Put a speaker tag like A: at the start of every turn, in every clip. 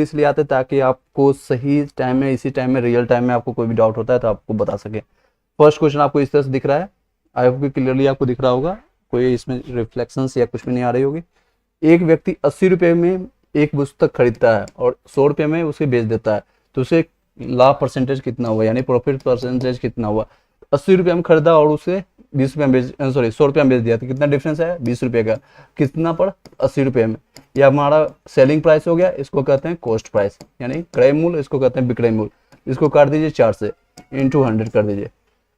A: इसलिए आते हैं ताकि आपको सही टाइम में, इसी टाइम में, रियल टाइम में आपको कोई भी डाउट होता है तो आपको बता सके। फर्स्ट क्वेश्चन आपको इस तरह से दिख रहा है, आई होप कि क्लियरली आपको दिख रहा होगा, कोई इसमें रिफ्लेक्शंस या कुछ भी नहीं आ रही होगी। एक व्यक्ति 80 रुपये में एक पुस्तक खरीदता है और 100 रुपये में उसे बेच देता है, तो उसे लाभ परसेंटेज कितना हुआ, यानी प्रॉफिट परसेंटेज कितना हुआ। 80 रुपये में खरीदा और उसे 20 रुपये में बेच, सॉरी 100 रुपये में बेच दिया, तो कितना डिफरेंस है, 20 रुपये का। कितना पर 80 रुपये में। यह हमारा सेलिंग प्राइस हो गया, इसको कहते हैं कॉस्ट प्राइस, यानी क्रय मूल्य, इसको कहते हैं विक्रय मूल्य। इसको काट दीजिए 4 से, इंटू 100 कर दीजिए,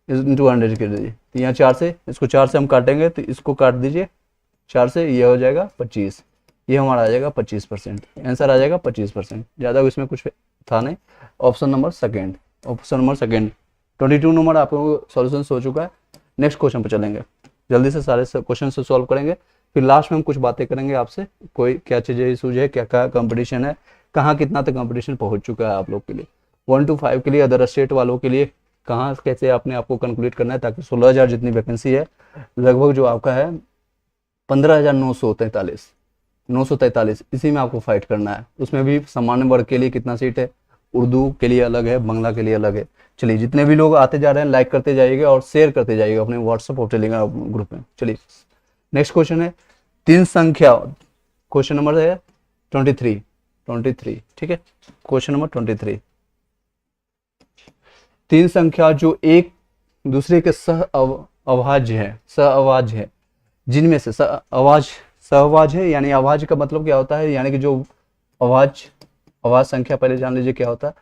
A: इंटू 100 कर दीजिए। तो यहाँ 4 से, इसको 4 से हम काटेंगे तो इसको काट दीजिए 4 से, ये हो जाएगा 25, ये हमारा आ जाएगा 25%, आंसर आ जाएगा 25%। ज़्यादा इसमें कुछ था नहीं। Option number second, option number second. 22 number आपको सॉल्यूशन हो चुका है। नेक्स्ट क्वेश्चन पर चलेंगे, जल्दी से सारे क्वेश्चन से सॉल्व करेंगे, फिर लास्ट में हम कुछ बातें करेंगे आपसे, कोई क्या चीज़ें इशूज है, क्या क्या कंपटीशन है, कहाँ कितना तक कंपटीशन पहुँच चुका है आप लोग के लिए। 1 to 5 के लिए, अदर स्टेट वालों के लिए कहाँ कैसे आपने आपको कंक्लूड करना है, ताकि 16,000 जितनी वैकेंसी है, लगभग जो आपका है 15,943, इसी में आपको फाइट करना है। उसमें भी सामान्य वर्ग के लिए कितना सीट है, उर्दू के लिए अलग है, बांग्ला के लिए अलग है। चलिए, जितने भी लोग आते जा रहे हैं लाइक करते जाइएगा और शेयर करते जाइएगा अपने व्हाट्सएप और टेलीग्राम ग्रुप में। चलिए, नेक्स्ट क्वेश्चन है 3 संख्या, क्वेश्चन नंबर है 23, ठीक है, क्वेश्चन नंबर 23। 3 संख्या जो एक दूसरे के सहअभाज्य है, जिनमें से सहअभाज्य है, यानी अभाज्य का मतलब क्या होता है, यानी कि जो अभाज्य संख्या, पहले जान लीजिए क्या होता है,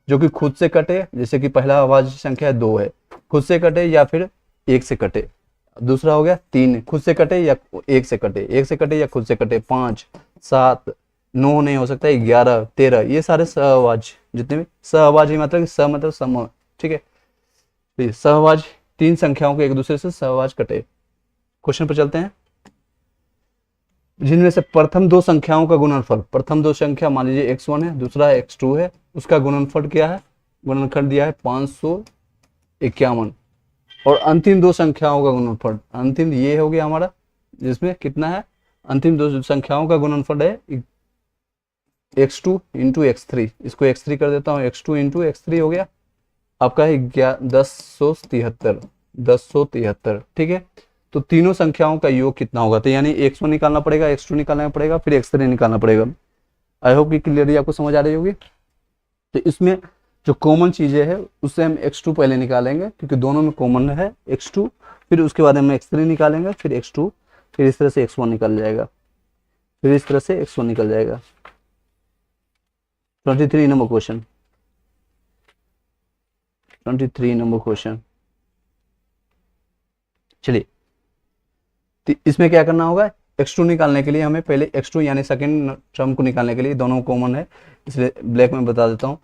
A: जो कि खुद से कटे, जैसे कि पहला अभाज्य संख्या है 2 है, खुद से कटे या फिर 1 से कटे। दूसरा हो गया 3, खुद से कटे या 1 से कटे, 1 से कटे या खुद से कटे। 5, 7, 9 नहीं हो सकता, 11, 13, ये सारे सहअभाज्य, जितने भी सहअभाज्य मतलब स मतलब सम, ठीक है। सहअभाज्य 3 संख्याओं के एक दूसरे से सहअभाज्य कटे। क्वेश्चन पर चलते हैं, जिनमें से प्रथम 2 संख्याओं का गुणनफल, प्रथम 2 संख्या मान लीजिए x1 है, दूसरा x2 है, उसका गुणनफल क्या है, गुणनखंड दिया है 551, और अंतिम 2 संख्याओं का गुणनफल, अंतिम ये हो गया हमारा, जिसमें कितना है, अंतिम 2 संख्याओं का गुणनफल है x2 इंटू x3, इसको x3 कर देता हूँ, x2 इंटू x3 हो गया आपका है 1073, ठीक है। तो तीनों संख्याओं का योग कितना होगा, तो यानी x1 निकालना पड़ेगा, x2 निकालना पड़ेगा, फिर x3 निकालना पड़ेगा। आई होप कि क्लियरली आपको समझ आ रही होगी। तो इसमें जो कॉमन चीजें है उससे हम x2 पहले निकालेंगे, क्योंकि दोनों में कॉमन है x2, फिर उसके बाद हम x3 निकालेंगे, फिर x2, फिर इस तरह से x1 निकल जाएगा, फिर इस तरह से x1 निकल जाएगा। 23 नंबर क्वेश्चन, 23 नंबर क्वेश्चन। चलिए, तो इसमें क्या करना होगा, x2 निकालने के लिए हमें पहले x2 यानी सेकंड टर्म को निकालने के लिए, दोनों कॉमन है इसलिए ब्लैक में बता देता हूँ।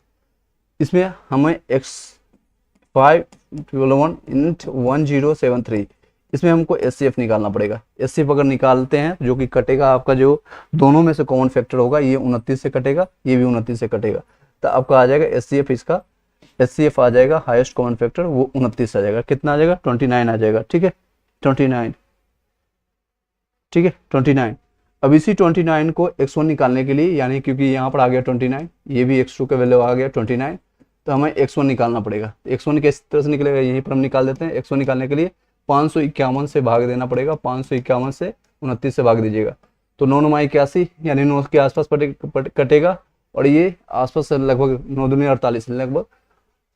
A: इसमें हमें x511.1073, इसमें हमको SCF निकालना पड़ेगा। SCF अगर निकालते हैं जो कि कटेगा आपका, जो दोनों में से कॉमन फैक्टर होगा, ये 29 से कटेगा, ये भी 29 से कटेगा, तो आपका आ जाएगा SCF, इसका SCF आ जाएगा हाईएस्ट कॉमन फैक्टर, वो 29 आ जाएगा। कितना आ जाएगा, 29 आ जाएगा, ठीक है, 29, ठीक है, 29। अब इसी 29 को x1 निकालने के लिए, यानी क्योंकि यहाँ पर आ गया 29, ये भी x2 का वैल्यू आ गया 29, तो हमें x1 निकालना पड़ेगा। x1 किस तरह से निकलेगा, यहीं पर हम निकाल देते हैं। x1 निकालने के लिए 551 से भाग देना पड़ेगा, 551 से 29 से भाग दीजिएगा, तो 9 9 81, यानी 9 के आसपास कटेगा, और ये आसपास लगभग 9 दूनी 48, लगभग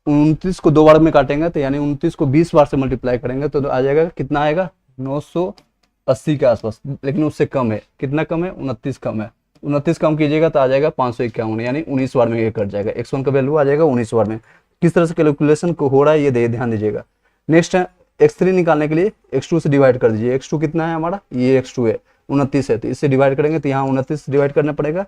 A: 29 को 2 बार में काटेंगे, तो यानी 29 को 20 बार से मल्टीप्लाई करेंगे तो आ जाएगा, कितना आएगा, 980 के आसपास, लेकिन उससे कम है। कितना कम है, 29 कम है। 29 कम कीजिएगा तो आ जाएगा 551, यानी 19 बार में ये कट जाएगा। x1 का वैल्यू आ जाएगा 19 बार में। किस तरह से कैलकुलेशन को हो रहा है ये ध्यान दीजिएगा। नेक्स्ट है x3 निकालने के लिए x2 से डिवाइड कर दीजिए। x2 कितना है हमारा, ये x2 है, 29 है, तो इससे डिवाइड करेंगे तो यहाँ 29 डिवाइड करना पड़ेगा,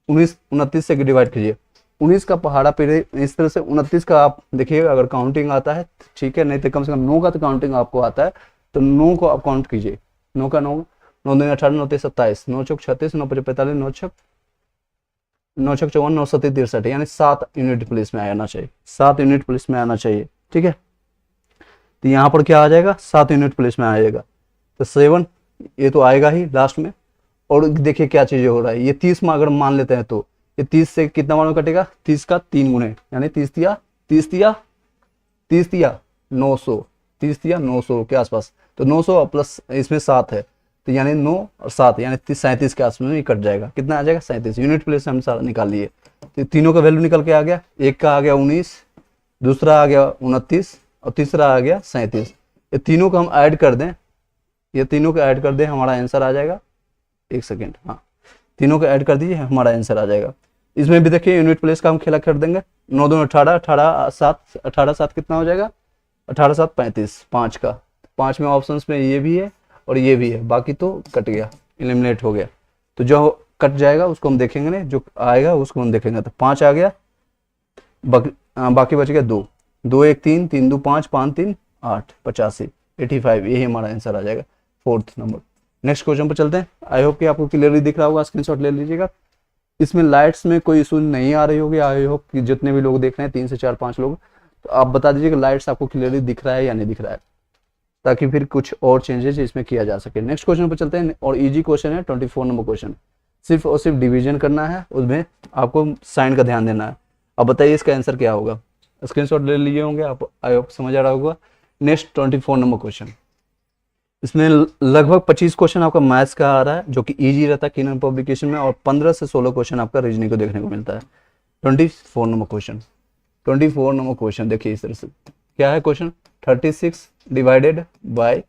A: 29 से डिवाइड कीजिए। 19 का पहाड़ा पे इस तरह से 29 का आप देखिएगा, अगर काउंटिंग आता है ठीक है, नहीं तो कम से कम 9 का तो काउंटिंग आपको आता है, तो 9 को आप काउंट कीजिए। 9 का 9, 9 दूनी 18, 9 तेईस 27, 9 चौक 36, 9 पचे 45, 9 छक 54, 9 सत्ती 63, यानी 7 यूनिट पुलिस में आना चाहिए, 7 यूनिट पुलिस में आना चाहिए, ठीक है। तो यहाँ पर क्या आ जाएगा, 7 यूनिट पुलिस में आ जाएगा, तो 7 ये तो आएगा ही लास्ट में। और देखिए क्या चीजें हो रहा है, ये 30 में अगर मान लेते हैं तो ये 30 से कितना मान कटेगा, 30 का 3 गुने, यानी 30 दिया 900, 30 दिया 900 के आसपास। तो 900 प्लस इसमें 7 है, तो यानी 9 और 7 यानी 37 के आसपास में कट जाएगा। कितना आ जाएगा 37। यूनिट प्लेस से हम सारा निकाल लिए, तो तीनों का वैल्यू निकल के आ गया। एक का आ गया 19, दूसरा आ गया 29 और तीसरा आ गया 37। ये तीनों को हम ऐड कर दें, ये तीनों को ऐड कर दें, हमारा आंसर आ जाएगा। एक सेकेंड, हाँ तीनों को ऐड कर दीजिए, हमारा आंसर आ जाएगा। इसमें भी देखिए यूनिट प्लेस का हम खेला कर देंगे। 9 दूनी 18, 18 7 कितना हो जाएगा, 18 7 35, 5 का 5 में ऑप्शंस में ये भी है और ये भी है, बाकी तो कट गया, एलिमिनेट हो गया। तो जो कट जाएगा उसको हम देखेंगे नहीं, जो आएगा उसको हम देखेंगे। तो 5 आ गया, बाकी बच गया 2, 2 1 3, 3 2 5, 5 3 8, 85, 85, यही हमारा आंसर आ जाएगा 4th नंबर। नेक्स्ट क्वेश्चन पर चलते हैं। आई होप कि आपको क्लियरली दिख रहा होगा, स्क्रीनशॉट ले लीजिएगा। इसमें लाइट्स में कोई इशू नहीं आ रही होगी। आई होप कि जितने भी लोग देख रहे हैं 3 से 4 5 लोग, तो आप बता दीजिए कि लाइट्स आपको क्लियरली दिख रहा है या नहीं दिख रहा है, ताकि फिर कुछ और चेंजेस इसमें किया जा सके। नेक्स्ट क्वेश्चन पर चलते हैं, और इजी क्वेश्चन है 24 नंबर क्वेश्चन। सिर्फ और सिर्फ डिवीजन करना है, उसमें आपको साइन का ध्यान देना है। अब बताइए इसका आंसर क्या होगा, स्क्रीनशॉट ले लिए होंगे आप, आई होप समझ आ रहा होगा। नेक्स्ट 24 नंबर क्वेश्चन, इसमें लगभग 25 क्वेश्चन आपका मैथ्स का आ रहा है, जो कि इजी रहता है किन पब्लिकेशन में, और 15 से 16 क्वेश्चन आपका रीजनिंग को देखने को मिलता है। 24 नंबर क्वेश्चन, 24 नंबर क्वेश्चन देखिए इस तरह से क्या है क्वेश्चन, 36 डिवाइडेड बाय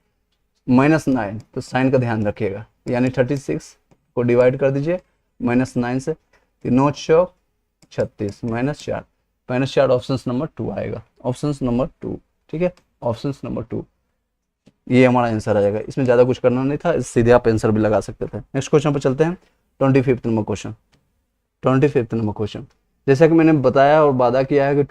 A: -9, तो साइन का ध्यान रखिएगा, यानी 36 को डिवाइड कर दीजिए -9 से, 9 चौक 36 -4 ऑप्शन नंबर 2 आएगा, ऑप्शन नंबर 2, ठीक है, ऑप्शन नंबर 2 ये हमारा आंसर आ जाएगा। इसमें ज़्यादा कुछ करना नहीं था, सीधे आप आंसर भी लगा सकते थे। नेक्स्ट क्वेश्चन पर चलते हैं, 25 नंबर क्वेश्चन। 25 नंबर क्वेश्चन, जैसा कि मैंने बताया और वादा किया है कि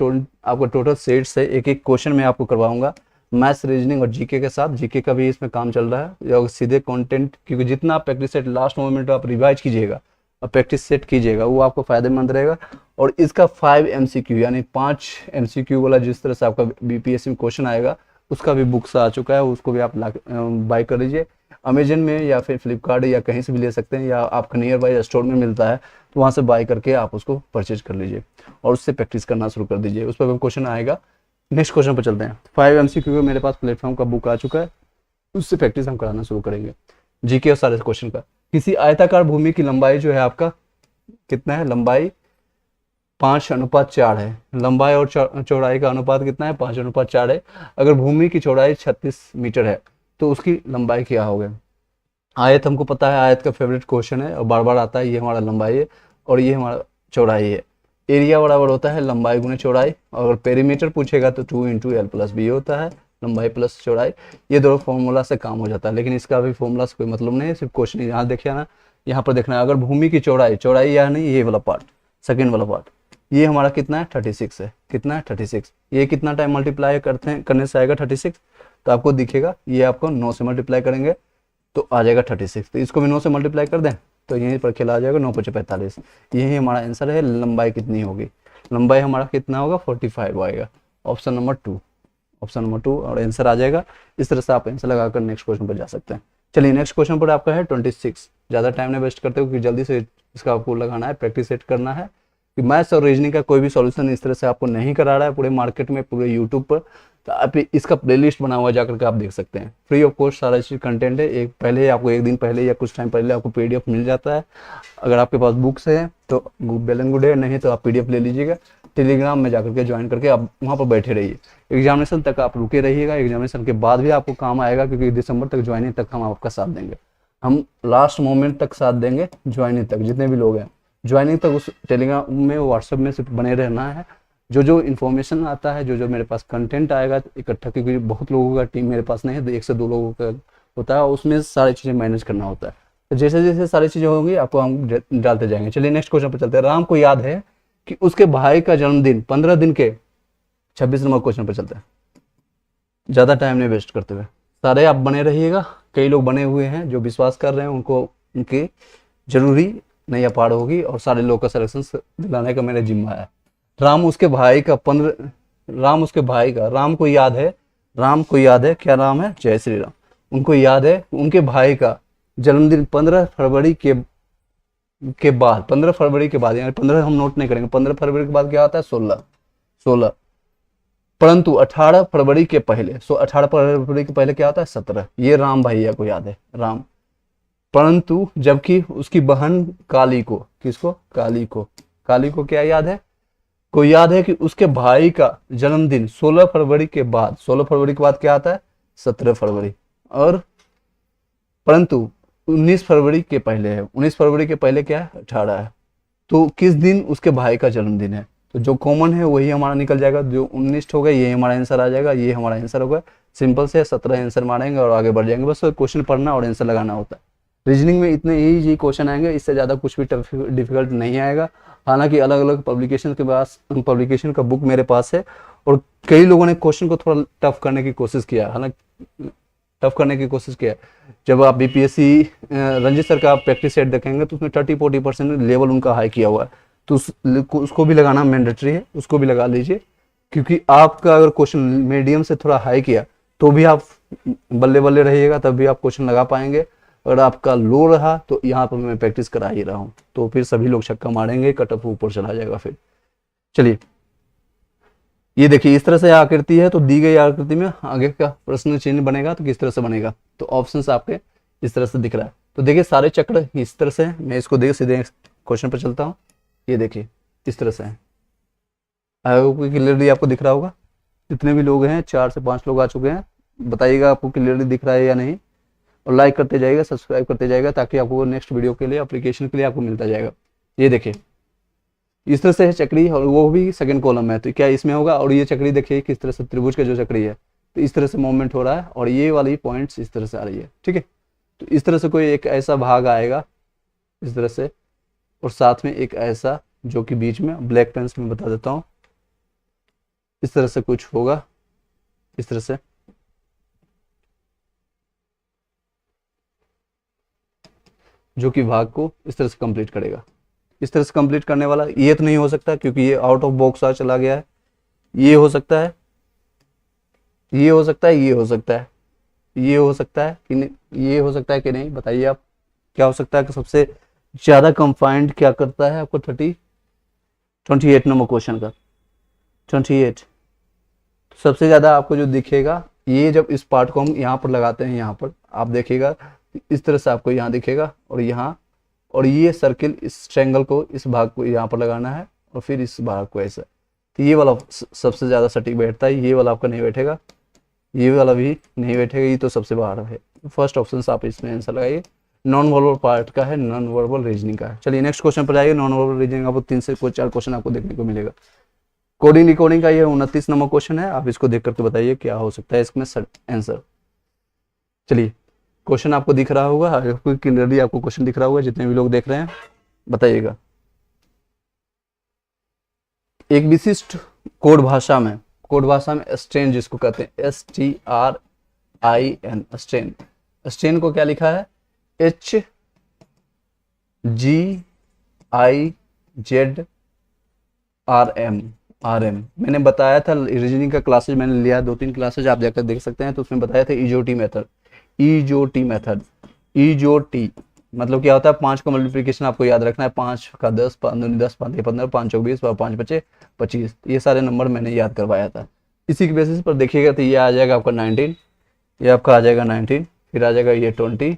A: आपको टोटल सेट से एक एक क्वेश्चन मैं आपको करवाऊंगा, मैथ्स, रीजनिंग और जीके के साथ। जीके का भी इसमें काम चल रहा है, या सीधे कंटेंट, क्योंकि जितना आप प्रैक्टिस सेट लास्ट मोमेंट आप रिवाइज कीजिएगा और प्रैक्टिस सेट कीजिएगा, वो आपको फायदेमंद रहेगा। और इसका 5 MCQ यानी 5 MCQ वाला जिस तरह से आपका बीपीएससी में क्वेश्चन आएगा, उसका भी बुक्स आ चुका है, उसको भी आप बाय कर लीजिए। अमेजन में या फिर फ्लिपकार्ट या कहीं से भी ले सकते हैं, या आपका नियर बाई स्टोर में मिलता है, तो वहाँ से बाय करके आप उसको परचेज कर लीजिए और उससे प्रैक्टिस करना शुरू कर दीजिए, उस पर भी क्वेश्चन आएगा। नेक्स्ट क्वेश्चन पर चलते हैं। 5 MCQ मेरे पास प्लेटफॉर्म का बुक आ चुका है, उससे प्रैक्टिस हम कराना शुरू करेंगे। जीके और सारे क्वेश्चन का, किसी आयताकार भूमि की लंबाई जो है आपका कितना है, लंबाई 5:4 है, लंबाई और चौड़ाई का अनुपात कितना है, 5:4 है। अगर भूमि की चौड़ाई 36 मीटर है तो उसकी लंबाई क्या होगी। आयत हमको पता है, आयत का फेवरेट क्वेश्चन है और बार बार आता है। ये हमारा लंबाई है और ये हमारा चौड़ाई है। एरिया बराबर होता है लंबाई गुने चौड़ाई, और पेरीमीटर पूछेगा तो 2 × L+B होता है, लंबाई प्लस चौड़ाई। ये दोनों फॉर्मूला से काम हो जाता है, लेकिन इसका भी फॉर्मूला से कोई मतलब नहीं है, सिर्फ क्वेश्चन यहाँ देखिए ना, यहाँ पर देखना है। अगर भूमि की चौड़ाई यानी ये वाला पार्ट, सेकेंड वाला पार्ट, ये हमारा कितना है 36 है, कितना है 36। ये कितना टाइम मल्टीप्लाई करने से आएगा 36, तो आपको दिखेगा, ये आपको 9 से मल्टीप्लाई करेंगे तो आ जाएगा 36। तो इसको भी 9 से मल्टीप्लाई कर दें तो यहीं पर खेला आ जाएगा 9 × 5 = 45। यही हमारा आंसर है। लंबाई कितनी होगी, लंबाई हमारा कितना होगा 45 आएगा, ऑप्शन नंबर 2, ऑप्शन नंबर 2 और आंसर आ जाएगा। इस तरह से आप आंसर लगाकर नेक्स्ट क्वेश्चन पर जा सकते हैं। चलिए नेक्स्ट क्वेश्चन पर आपका है 26। ज़्यादा टाइम नहीं वेस्ट करते हो, क्योंकि जल्दी से इसका आपको लगाना है, प्रैक्टिस सेट करना है। कि मैथ्स और रीजनिंग का कोई भी सॉल्यूशन इस तरह से आपको नहीं करा रहा है पूरे मार्केट में, पूरे यूट्यूब पर, तो आप इसका प्लेलिस्ट बना हुआ जाकर के आप देख सकते हैं। फ्री ऑफ कॉस्ट सारा चीज कंटेंट है। एक पहले आपको एक दिन पहले या कुछ टाइम पहले आपको PDF मिल जाता है। अगर आपके पास बुक्स है तो वेल एंड गुड है, नहीं तो आप PDF ले लीजिएगा। टेलीग्राम में जाकर के ज्वाइन करके आप वहाँ पर बैठे रहिए। एग्जामिनेशन तक आप रुके रहिएगा, एग्जामिनेशन के बाद भी आपको काम आएगा, क्योंकि दिसंबर तक ज्वाइनिंग तक हम आपका साथ देंगे। हम लास्ट मोमेंट तक साथ देंगे, ज्वाइनिंग तक जितने भी लोग हैं, ज्वाइनिंग तक उस टेलीग्राम में व्हाट्सएप में सिर्फ बने रहना है। जो इन्फॉर्मेशन आता है, जो मेरे पास कंटेंट आएगा इकट्ठा, क्योंकि बहुत लोगों का टीम मेरे पास नहीं है, 1 से 2 लोगों का होता है, उसमें सारी चीज़ें मैनेज करना होता है। तो जैसे जैसे सारी चीज़ें होंगी आपको हम डालते जाएंगे। चलिए नेक्स्ट क्वेश्चन पर चलते हैं। राम को याद है कि उसके भाई का जन्मदिन 15 दिन के 26 नंबर क्वेश्चन पर चलते हैं। ज़्यादा टाइम नहीं वेस्ट करते हुए सारे आप बने रहिएगा। कई लोग बने हुए हैं जो विश्वास कर रहे हैं, उनको उनकी जरूरी नहीं अपार होगी, और सारे लोग का सिलेक्शन दिलाने का मेरा जिम्मा है। राम उसके भाई का राम को याद है, क्या नाम है, जय श्री राम। उनको याद है उनके भाई का जन्मदिन 15 फरवरी के के बाद, 15 फरवरी के बाद, यानी 15 हम नोट नहीं करेंगे, 15 फरवरी के बाद क्या आता है 16, परंतु 18 फरवरी के पहले, 18 फरवरी के पहले क्या होता है 17, ये राम भैया को याद है, राम। परंतु जबकि उसकी बहन काली को, किसको, काली को क्या याद है, को याद है कि उसके भाई का जन्मदिन 16 फरवरी के बाद, 16 फरवरी के बाद क्या आता है 17 फरवरी, और परंतु 19 फरवरी के पहले है, 19 फरवरी के पहले क्या है 18 है, तो किस दिन उसके भाई का जन्मदिन है, तो जो कॉमन है वही हमारा निकल जाएगा, जो 19 हो गया ये हमारा आंसर आ जाएगा, ये हमारा आंसर होगा। सिंपल से 17 आंसर मारेंगे और आगे बढ़ जाएंगे, बस क्वेश्चन पढ़ना और आंसर लगाना होता है। रीजनिंग में इतने इजी क्वेश्चन आएंगे, इससे ज़्यादा कुछ भी डिफिकल्ट नहीं आएगा। हालांकि अलग अलग पब्लिकेशन के पास, पब्लिकेशन का बुक मेरे पास है, और कई लोगों ने क्वेश्चन को थोड़ा टफ करने की कोशिश किया, हालांकि टफ करने की कोशिश किया। जब आप बीपीएससी रंजित सर का प्रैक्टिस सेट देखेंगे तो उसमें 30-40% लेवल उनका हाई किया हुआ है, तो उसको भी लगाना मैंडेटरी है, उसको भी लगा लीजिए, क्योंकि आपका अगर क्वेश्चन मीडियम से थोड़ा हाई किया तो भी आप बल्ले बल्ले रहिएगा, तब भी आप क्वेश्चन लगा पाएंगे। अगर आपका लो रहा तो यहाँ पर मैं प्रैक्टिस करा ही रहा हूँ, तो फिर सभी लोग छक्का मारेंगे, कट ऑफ ऊपर चला जाएगा। फिर चलिए ये देखिए, इस तरह से आकृति है, तो दी गई आकृति में आगे का प्रश्न चिन्ह बनेगा तो किस तरह से बनेगा, तो ऑप्शंस आपके इस तरह से दिख रहा है। तो देखिए सारे चक्र इस तरह से, मैं इसको देख सीधे क्वेश्चन पर चलता हूँ। ये देखिए इस तरह से है, क्लियरली आपको दिख रहा होगा। जितने भी लोग हैं 4 से 5 लोग आ चुके हैं, बताइएगा आपको क्लियरली दिख रहा है या नहीं, और लाइक करते जाइएगा, सब्सक्राइब करते जाइएगा, ताकि आपको नेक्स्ट वीडियो के लिए, एप्लीकेशन के लिए आपको मिलता जाएगा। ये देखिए इस तरह से है चक्री, और वो भी सेकंड कॉलम है, तो क्या इसमें होगा, और ये चक्री देखिए किस तरह से त्रिभुज का जो चक्री है, तो इस तरह से मूवमेंट हो रहा है, और ये वाली पॉइंट्स इस तरह से आ रही है, ठीक है। तो इस तरह से कोई एक ऐसा भाग आएगा इस तरह से, और साथ में एक ऐसा जो कि बीच में ब्लैक पेन से मैं बता देता हूँ, इस तरह से कुछ होगा, इस तरह से, जो कि भाग को इस तरह से कंप्लीट करेगा। इस तरह से कंप्लीट करने वाला ये तो नहीं हो सकता, क्योंकि ये आउट ऑफ बॉक्स आ चला गया है। ये हो सकता है, ये हो सकता है, ये हो सकता है, ये हो सकता है कि नहीं, ये हो सकता है कि नहीं, बताइए आप क्या हो सकता है। कि सबसे ज्यादा कंफाइंड क्या करता है आपको 28 नंबर क्वेश्चन का, 28 सबसे ज्यादा आपको जो दिखेगा, ये जब इस पार्ट को हम यहाँ पर लगाते हैं, यहाँ पर आप देखिएगा इस तरह से आपको यहाँ दिखेगा, और यहाँ, और ये सर्किल इस ट्रायंगल को, इस भाग को यहाँ पर लगाना है, और फिर इस भाग को ऐसा, तो ये वाला सबसे ज्यादा सटीक बैठता है। ये वाला आपका नहीं बैठेगा, ये वाला भी नहीं बैठेगा, ये तो सबसे बाहर है। फर्स्ट ऑप्शन से आप इसमें आंसर लगाइए। नॉन वर्बल पार्ट का है, नॉन वर्बल रीजनिंग का है। चलिए नेक्स्ट क्वेश्चन पर आइए। नॉन वर्बल रीजनिंग आपको 3 से 4 क्वेश्चन आपको देखने को मिलेगा। कोडिंग रिकॉर्डिंग का ये 29 नंबर क्वेश्चन है, आप इसको देख करके बताइए क्या हो सकता है इसमें आंसर। चलिए क्वेश्चन आपको दिख रहा होगा, क्लियरली आपको क्वेश्चन दिख रहा होगा, जितने भी लोग देख रहे हैं बताइएगा। एक विशिष्ट कोड भाषा में स्ट्रेन जिसको कहते हैं, STRIN, स्ट्रेन को क्या लिखा है, HGIZRM। मैंने बताया था रीजनिंग का क्लासेज मैंने लिया 2-3 क्लासेज, आप जाकर देख सकते हैं, तो उसमें बताया था ईजोटी मेथड। ईजोटी मतलब क्या होता है, 5 का मल्टीप्लिकेशन आपको याद रखना है, 5 का 10, 5 दूनी 10, 5 15, 5 चौक 20, 5 बचे 25, ये सारे नंबर मैंने याद करवाया था। इसी के बेसिस पर देखिएगा तो ये आ जाएगा आपका 19, ये आपका आ जाएगा 19, फिर आ जाएगा ये 20,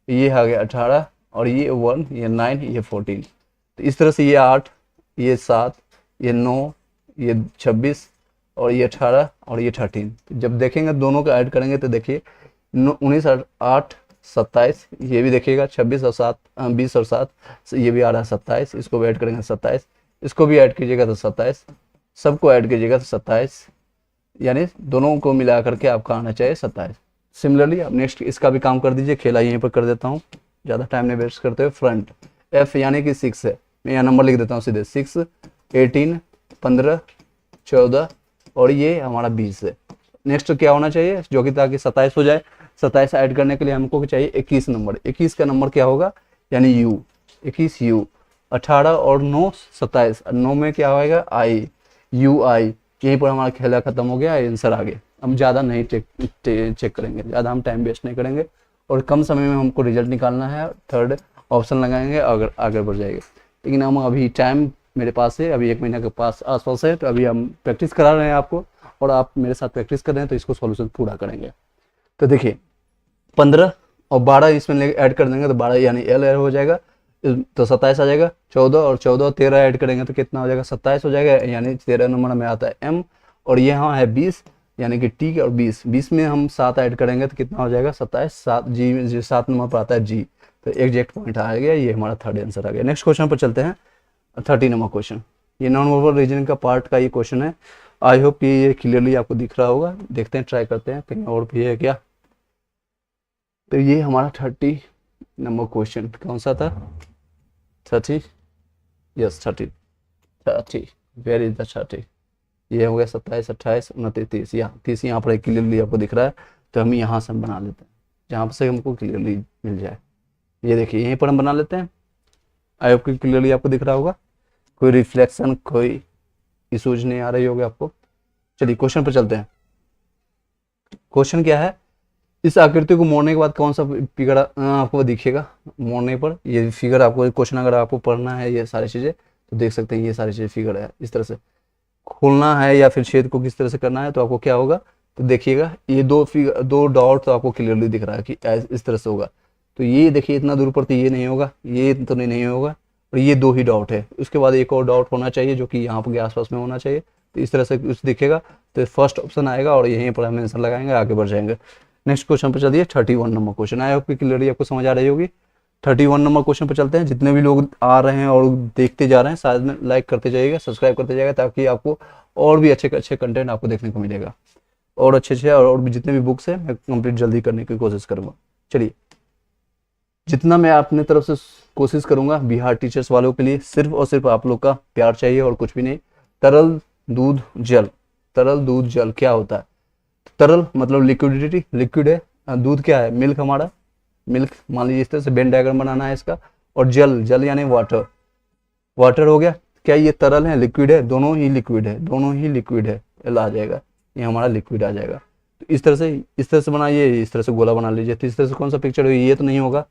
A: ये आ गया 18, और ये 1, ये 9, ये 14। तो इस तरह से ये 8, ये 7, ये 9, ये 26, और ये 18, और ये 13। जब देखेंगे दोनों को ऐड करेंगे तो देखिए 19 और 8 27, ये भी देखिएगा 26 और 7 20 और 7, ये भी आ रहा है 27, इसको भी ऐड करेंगे 27, इसको भी ऐड कीजिएगा तो 27, सबको ऐड कीजिएगा तो 27, यानी दोनों को मिला करके आपका आना चाहिए 27। सिमिलरली अब नेक्स्ट इसका भी काम कर दीजिए, खेला यहीं पर कर देता हूँ, ज़्यादा टाइम नहीं वेस्ट करते हुए। फ्रंट F यानी कि 6 है, मैं यहाँ नंबर लिख देता हूँ सीधे, 6, 18, 15, 14, और ये हमारा 20 है। नेक्स्ट क्या होना चाहिए, जो कि ताकि 27 हो जाए। 27 ऐड करने के लिए हमको चाहिए 21 नंबर। 21 का नंबर क्या होगा, यानी U, 21 U। 18 और 9 27, 9 में क्या होगा, I, UI। यहीं पर हमारा खेला खत्म हो गया, आंसर आ गया। हम ज़्यादा नहीं चेक करेंगे, ज़्यादा हम टाइम वेस्ट नहीं करेंगे, और कम समय में हमको रिजल्ट निकालना है। थर्ड ऑप्शन लगाएंगे अगर आगे बढ़ जाएंगे। लेकिन हम अभी टाइम मेरे पास है, अभी 1 महीने के पास आसपास है, तो अभी हम प्रैक्टिस करा रहे हैं आपको, और आप मेरे साथ प्रैक्टिस कर रहे हैं तो इसको सॉल्यूशन पूरा करेंगे। तो देखिए 15 और 12 इसमें ऐड कर देंगे तो 12 यानी एल हो जाएगा, तो 27 आ जाएगा। 14 और 14 और 13 ऐड करेंगे तो कितना हो जाएगा, 27 हो जाएगा, यानी 13 नंबर में आता है एम। और यहाँ है 20 यानी कि टी, और 20 में हम 7 ऐड करेंगे तो कितना हो जाएगा 27। 7 जी 7 नंबर पर आता है जी, तो एग्जैक्ट पॉइंट आ गया, ये हमारा थर्ड आंसर आ गया। नेक्स्ट क्वेश्चन पर चलते हैं, 30 नंबर क्वेश्चन। ये नॉन वर्बल रीजनिंग का पार्ट का ये क्वेश्चन है। आई होप कि ये क्लियरली आपको दिख रहा होगा। देखते हैं, ट्राई करते हैं कहीं और भी है क्या। तो ये हमारा 30 नंबर क्वेश्चन कौन सा था, 30, यस 30, वेयर इज द 30, ये हो गया 27, 28, 29, 30, यहाँ 30 यहाँ पर क्लियरली आपको दिख रहा है। तो हम यहाँ से हम बना लेते हैं जहाँ से हमको क्लियरली मिल जाए। ये देखिए यहीं पर हम बना लेते हैं। आई होप कि क्लियरली आपको दिख रहा होगा, कोई रिफ्लेक्शन कोई इशूज नहीं आ रही होगी आपको। चलिए क्वेश्चन पर चलते हैं। क्वेश्चन क्या है, इस आकृति को मोड़ने के बाद कौन सा फिगर आपको दिखेगा मोड़ने पर। ये फिगर आपको क्वेश्चन अगर आपको पढ़ना है ये सारी चीजें तो देख सकते हैं, ये सारी चीजें फिगर है। इस तरह से खोलना है या फिर छेद को किस तरह से करना है तो आपको क्या होगा, तो देखिएगा ये दो डॉट तो आपको क्लियरली दिख रहा है कि इस तरह से होगा। तो ये देखिए इतना दूर पर तो ये नहीं होगा, ये तो नहीं होगा, और ये 2 ही डॉट है। उसके बाद एक और डॉट होना चाहिए जो कि यहाँ के आसपास में होना चाहिए। तो इस तरह से कुछ दिखेगा, तो फर्स्ट ऑप्शन आएगा और यहीं पर हम आंसर लगाएंगे, आगे बढ़ जाएंगे। नेक्स्ट क्वेश्चन पर चलिए, 31 नंबर क्वेश्चन। आई होप कि क्लियरली आपको समझ आ रही होगी। 31 नंबर क्वेश्चन पर चलते हैं। जितने भी लोग आ रहे हैं और देखते जा रहे हैं शायद में लाइक करते जाइएगा, सब्सक्राइब करते जाइएगा, ताकि आपको और भी अच्छे कंटेंट आपको देखने को मिलेगा, और अच्छे और भी जितने भी बुक्स है मैं कंप्लीट जल्दी करने की कोशिश करूंगा। चलिए, जितना मैं अपने तरफ से कोशिश करूंगा बिहार टीचर्स वालों के लिए, सिर्फ और सिर्फ आप लोग का प्यार चाहिए और कुछ भी नहीं। तरल दूध जल, तरल दूध जल क्या होता है। तरल मतलब लिक्विडिटी, लिक्विड है। दूध क्या है, मिल्क, हमारा मिल्क मान लीजिए। इस तरह से वेन डायग्राम बनाना है इसका। और जल, जल यानी वाटर, वाटर हो गया। क्या ये तरल है, लिक्विड है, दोनों ही लिक्विड है, दोनों ही लिक्विड है, एल आ जाएगा, ये हमारा लिक्विड आ जाएगा। तो इस तरह से बनाइए, इस तरह से गोला बना लीजिए। तो इस तरह से कौन सा पिक्चर होगी, ये तो नहीं होगा,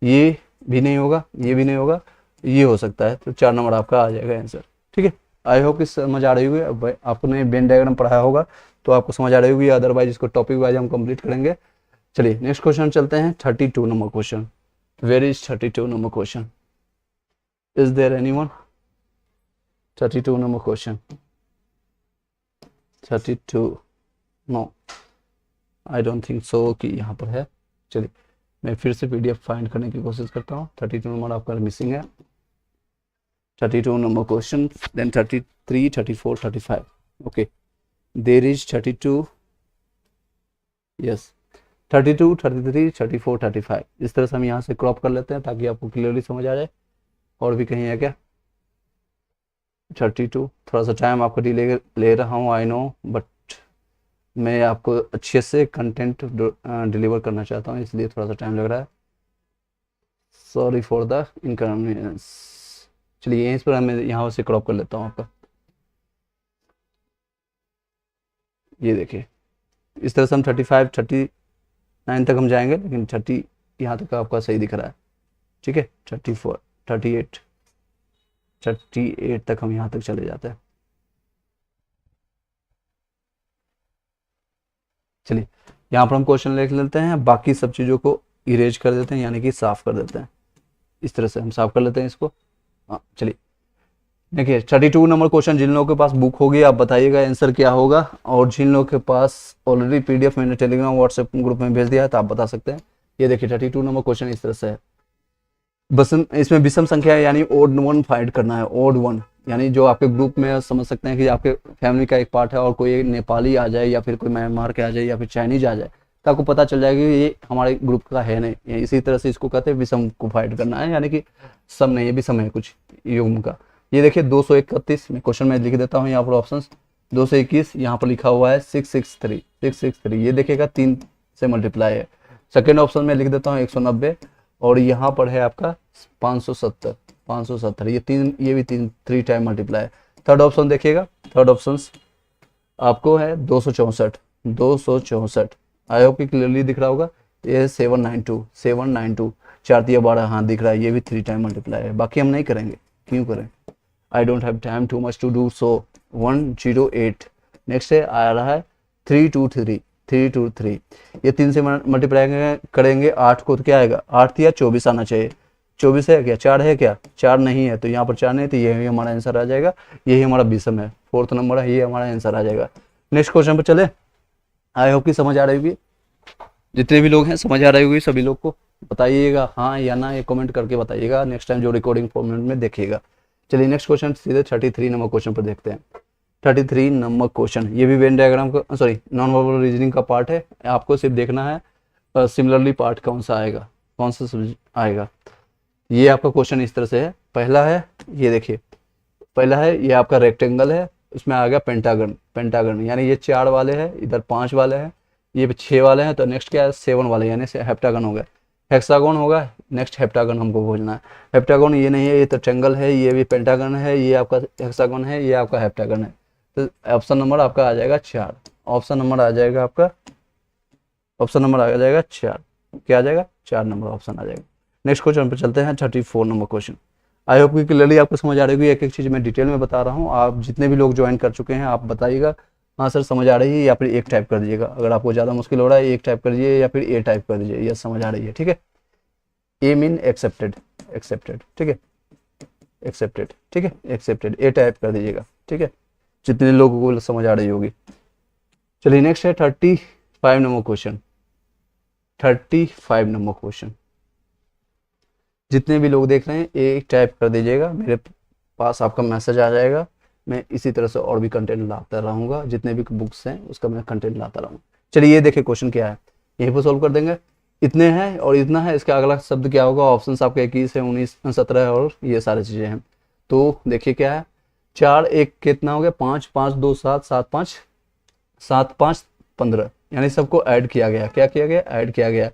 A: ये भी नहीं होगा, ये भी नहीं होगा, ये हो सकता है। तो 4 नंबर आपका आ जाएगा आंसर। ठीक है, आई होप कि समझ आ रही होगी। अब आपने वेन डायग्राम पढ़ाया होगा तो आपको समझ आ रही होगी, अदरवाइज इसको टॉपिक वाइज हम कंप्लीट करेंगे। चलिए नेक्स्ट क्वेश्चन चलते हैं, 32 number question. Where is 32 number question, is there anyone. 32 number question, 32, no I don't think so कि यहाँ पर है। चलिए मैं फिर से PDF फाइंड करने की कोशिश करता हूँ। 32 नंबर आपका मिसिंग है। 32 number question, then 33, 34, 35, okay, there is 32, yes 32, 33, 34, 35। इस तरह से हम यहाँ से क्रॉप कर लेते हैं ताकि आपको क्लियरली समझ आ जाए। और भी कहीं है क्या, 32, थोड़ा सा टाइम आपको ले रहा हूँ, आई नो, बट मैं आपको अच्छे से कंटेंट डिलीवर करना चाहता हूँ, इसलिए थोड़ा सा टाइम लग रहा है। Sorry for the inconvenience. चलिए यहीं पर मैं यहाँ से क्रॉप कर लेता हूँ आपका। ये देखिए इस तरह से हम 35, 39 तक हम जाएंगे, लेकिन 30 यहाँ तक आपका सही दिख रहा है। ठीक है, 34, 38, 38 तक हम यहाँ तक चले जाते हैं। चलिए यहाँ पर हम क्वेश्चन लिख लेते हैं, बाकी सब चीज़ों को इरेज कर देते हैं, यानी कि साफ कर देते हैं। इस तरह से हम साफ कर लेते हैं इसको। हाँ चलिए देखिए 32 नंबर क्वेश्चन। जिन लोगों के पास बुक होगी आप बताइएगा आंसर क्या होगा, और जिन लोगों के पास ऑलरेडी PDF मैंने टेलीग्राम व्हाट्सएप ग्रुप में भेज दिया है तो आप बता सकते हैं। ये देखिए 32 नंबर क्वेश्चन इस तरह से है। बस इसमें विषम संख्या है, यानी ओड वन फाइंड करना है। ओड वन यानी जो आपके ग्रुप में समझ सकते हैं कि आपके फैमिली का एक पार्ट है और कोई नेपाली आ जाए या फिर कोई म्यांमार के आ जाए या फिर चाइनीज आ जाए तो आपको पता चल जाएगा कि ये हमारे ग्रुप का है नहीं। इसी तरह से इसको कहते हैं विषम को फाइंड करना है, यानी कि सम नहीं है, विषम है कुछ युग्म का। ये देखिए 231 में क्वेश्चन में लिख देता हूँ यहाँ पर ऑप्शन। 221 यहाँ पर लिखा हुआ है 663, 663 ये देखिएगा 3 से मल्टीप्लाई है। सेकेंड ऑप्शन में लिख देता हूँ 190, और यहाँ पर है आपका 570, 570 ये भी 3 टाइम मल्टीप्लाई है। थर्ड ऑप्शन देखिएगा, थर्ड ऑप्शन आपको है 264, 264। आई होप कि क्लियरली दिख रहा होगा। ये 792, 792। 4 तिया 12, हाँ दिख रहा है, ये भी 3 टाइम मल्टीप्लाई है, बाकी हम नहीं करेंगे, क्यों करें, I don't have time too much to do so. 108। Next है आ रहा है 3 2 3, 3 2 3, ये 3 से मल्टीप्लाई करेंगे 8 को, तो क्या आएगा, 8 तिया 24 आना चाहिए, 24 है क्या, 4 है क्या, 4 नहीं है, तो यहाँ पर 4 नहीं, तो यही हमारा आंसर आ जाएगा, यही हमारा विषम है, 4th नंबर है, ये हमारा आंसर आ जाएगा। नेक्स्ट क्वेश्चन पर चले, आई होप कि समझ आ रही होगी, जितने भी लोग हैं समझ आ रही होगी, सभी लोग को बताइएगा हाँ या ना, ये कमेंट करके बताइएगा, नेक्स्ट टाइम जो रिकॉर्डिंग फॉर्मेट में देखिएगा। चलिए नेक्स्ट क्वेश्चन सीधे 33 नंबर क्वेश्चन पर देखते हैं। 33 नंबर क्वेश्चन, ये भी वेन डायग्राम का, सॉरी नॉन वर्बल रीजनिंग का पार्ट है, आपको सिर्फ देखना है सिमिलरली पार्ट कौन सा आएगा, कौन सा आएगा। ये आपका क्वेश्चन इस तरह से है, पहला है ये देखिए, पहला है ये आपका रेक्टेंगल है, उसमें आ गया पेंटागन, पेंटागन यानी ये 4 वाले हैं, इधर 5 वाले हैं, ये 6 वाले हैं, तो नेक्स्ट क्या है 7 वाले, यानी हेप्टागन हो गया, हेक्सागोन होगा, नेक्स्ट हेप्टागन हमको खोजना है। हेप्टागन ये नहीं है, ये तो ट्रायंगल है, ये भी पेंटागन है, ये आपका हेक्सागन है, ये आपका हेप्टागन है, तो ऑप्शन नंबर आपका आ जाएगा 4, ऑप्शन नंबर आ जाएगा आपका, ऑप्शन नंबर आ जाएगा 4, क्या आ जाएगा 4 नंबर ऑप्शन आ जाएगा। नेक्स्ट क्वेश्चन पर चलते हैं 34 नंबर क्वेश्चन। आई होप कि क्लियरली आपको समझ आ रही होगी, एक एक चीज़ मैं डिटेल में बता रहा हूँ, आप जितने भी लोग ज्वाइन कर चुके हैं आप बताइएगा हाँ सर समझ आ रही है, या फिर एक टाइप कर दीजिएगा, अगर आपको ज़्यादा मुश्किल हो रहा है एक टाइप कर दीजिए, या फिर ए टाइप कर दीजिए, यस समझ आ रही है, ठीक है, ए मीन एक्सेप्टेड, एक्सेप्टेड, ठीक है, एक्सेप्टेड, ठीक है, एक्सेप्टेड, ए टाइप कर दीजिएगा, ठीक है, जितने लोगों को समझ आ रही होगी। चलिए नेक्स्ट है 35 नंबर क्वेश्चन, 35 नंबर क्वेश्चन, जितने भी लोग देख रहे हैं एक टाइप कर दीजिएगा, मेरे पास आपका मैसेज आ जाएगा, मैं इसी तरह से और भी कंटेंट लाता रहूँगा, जितने भी बुक्स हैं उसका मैं कंटेंट लाता रहूँगा। चलिए ये देखिए क्वेश्चन क्या है, यहीं पर सोल्व कर देंगे, इतने हैं और इतना है, इसका अगला शब्द क्या होगा, ऑप्शन आपका 21 है, 19, 17 है, और ये सारी चीज़ें हैं। तो देखिए क्या है, 4 1 कितना हो गया 5, 5 2 7, 7 5, 7 5 15, यानी सबको ऐड किया गया, क्या किया गया, ऐड किया गया,